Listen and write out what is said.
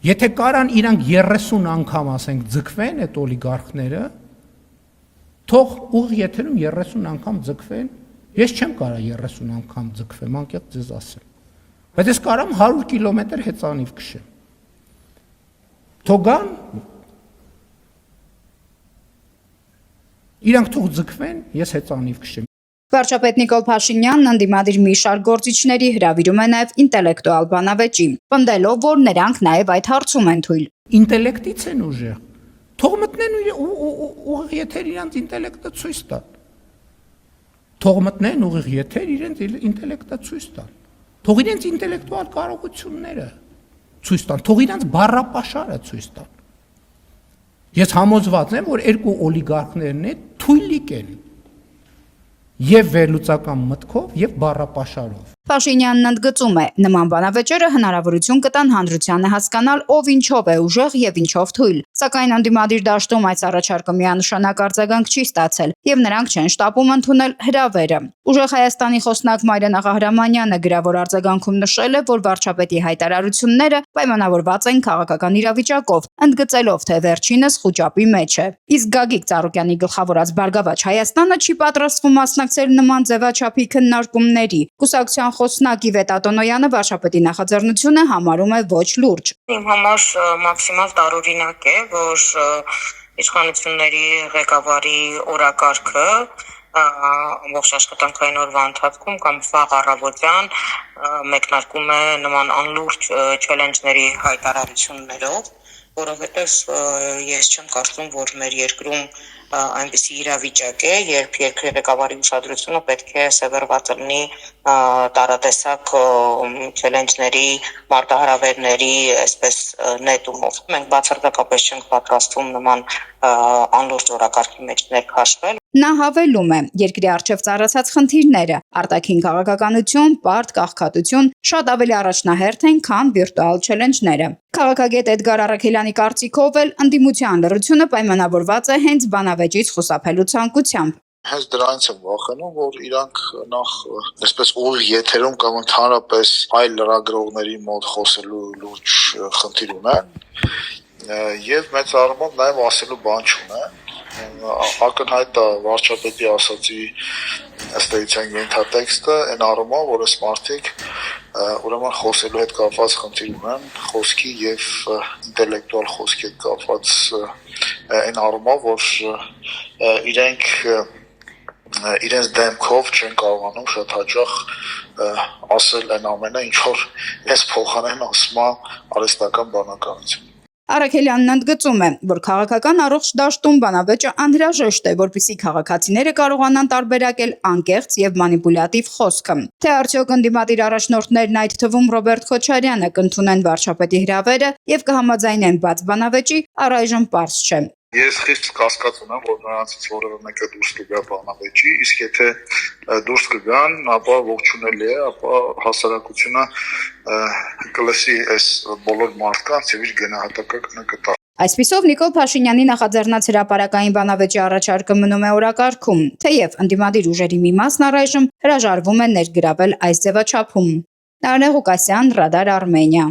Եթե կարան իրանք 30 անգամ ասենք ձգվեն այդ օլիգարխները, թող ուղ եթերում 30 անգամ ձգվեն, ես չեմ կարա 30 անգամ ձգվեմ, անկեղծ ձեզ ասեմ, բայց ես կարամ 100 կիլոմետր հեծանիվ քշեմ, թողան, իրանք թող ձգվեն, ես հեծանիվ քշեմ։ Վարչապետ Նիկոլ Փաշինյանն ընդդիմադիր մի շարք գործիչների հրավիրում է նաև ինտելեկտուալ բանավեճի, պնդելով, որ նրանք նաև այդ հարցում են թույլ։ Ինտելեկտից են ուժեղ, թող մտնեն ուղիղ եթեր իրանց ինտելեկտը ցույց տան, թող մտնեն ուղիղ եթեր իրենց ինտելեկտը ցույց տան, թող իրենց ինտելեկտուալ կարողությունները ցույց տան, թող իրենց բառապաշարը ցույց տան։ Ես համոզված եմ, որ երկու օլիգարխներն է թույլիկ են եւ վերլուծական մտքով եւ բառապաշարով։ Փաշինյանն ընդգծում է, նման բանավեճերը հնարավորություն կտան հանրությանը հասկանալ, ով ինչով է ուժեղ եւ ինչով թույլ։ Սակայն ընդդիմադիր դաշտում այս առաջարկը միանշանակ արձագանք չի ստացել եւ նրանք չեն շտապում ընդունել հրավերը։ Ուժեղ Հայաստանի խոսնակ Մարիան Աղահրամանյանը գրավոր արձագանքում նշել է, որ վարչապետի հայտարարությունները պայմանավորված են քաղաքական իրավիճակով, ընդգծելով, թե վերջինս խուճապի մեջ է։ Իսկ Գագիկ Ծառուկյանի գլխավորած Բարգավաճ Հայաստանը չի պատրաստվում մասնակցել նման ձևաչափի քննարկումների։ Կուսակցության խոսնակ Իվետ Ատոնոյանը վարչապետի նախաձեռնությունը համարում է ոչ լուրջ։ Իմ համար մաքսիմալ տարօրինակ է, որ իշխանությունների ղեկավարի օրակարգը ամբողջ աշխատանքային օրվա ընթացքում կամ վաղ առավոտյան մեկնարկում է նման անլուրջ չելենջների հայտարարություններով, որովհետև ես չեմ կարծում, որ մեր երկրում այնպիսի իրավիճակ է, երբ երկրի ղեկավարի ուշադրությունը պետք է սևեռված լինի տարատեսակ չելենջների, մարտահրավերների, այսպես նետումով։ Մենք բացարձակապես չենք պատրաստվում նման անլուրջ օրակարգի մեջ ներքաշվել։ Նա հավելում է, երկրի առջև ծառացած խնդիրները, արտաքին քաղաքականություն, պարտ կաղքատություն շատ ավելի առաջնահերթ են, քան վիրտուալ չելենջները։ Քաղաքագետ Էդգար Առաքելյանի կարծիքով էլ ընդդիմության լռությունը պայմանավորված է հենց բանավեճից խուսափելու ցանկությամբ։ Հենց դրանից եմ վախենում, որ իրանք նախ այսպես ուղիղ եթերում կամ ընդհանրապես այլ լրագրողների մոտ խոսելու լուրջ խնդիր ունեն եւ մեծ առումով նաեւ ասելու բան չունեն։ Ակնհայտ է վարչապետի ասացի ըստ էության ենթատեքստը այն առումով, որ այս մարդիկ ուրեմն խոսելու հետ կապված խնդիր ունեն, խոսքի եւ ինտելեկտուալ խոսքի հետ կապված այն առումով, որ իրենք իրենց դեմքով չեն կարողանում շատ հաճախ ասել այն ամենը, ինչ որ ես փոխանեն ասում արհեստական բանականություն։ Առաքելյանն ընդգծում է, որ քաղաքական առողջ դաշտում բանավեճը անհրաժեշտ է, որպեսզի քաղաքացիները կարողանան տարբերակել անկեղծ եւ մանիպուլյատիվ խոսքը։ Թե արդյոք ընդդիմադիր առաջնորդներն, այդ թվում Ռոբերտ Քոչարյանը, կընդունեն վարչապետի հրավերը եւ կհամաձայնեն բաց բանավեճի, առայժմ պարզ չէ։ Ես խիստ կասկած ունեմ, որ նրանցից որևէ մեկը դուրս կգա բանավեճի, իսկ եթե դուրս կգան, ապա ողջունելի է, ապա հասարակությունը կլսի այս բոլոր մարդկանց եւ իր գնահատականը կտա։ Այսպիսով Նիկոլ Փաշինյանի նախաձեռնած հրապարակային բանավեճի առաջարկը մնում է օրակարգում, թեև ընդդիմադիր ուժերի մի մասն առայժմ հրաժարվում է ներգրավել այս ձևաչափում։ Նարինե Ղուկասյան, Ռադար Արմենիա։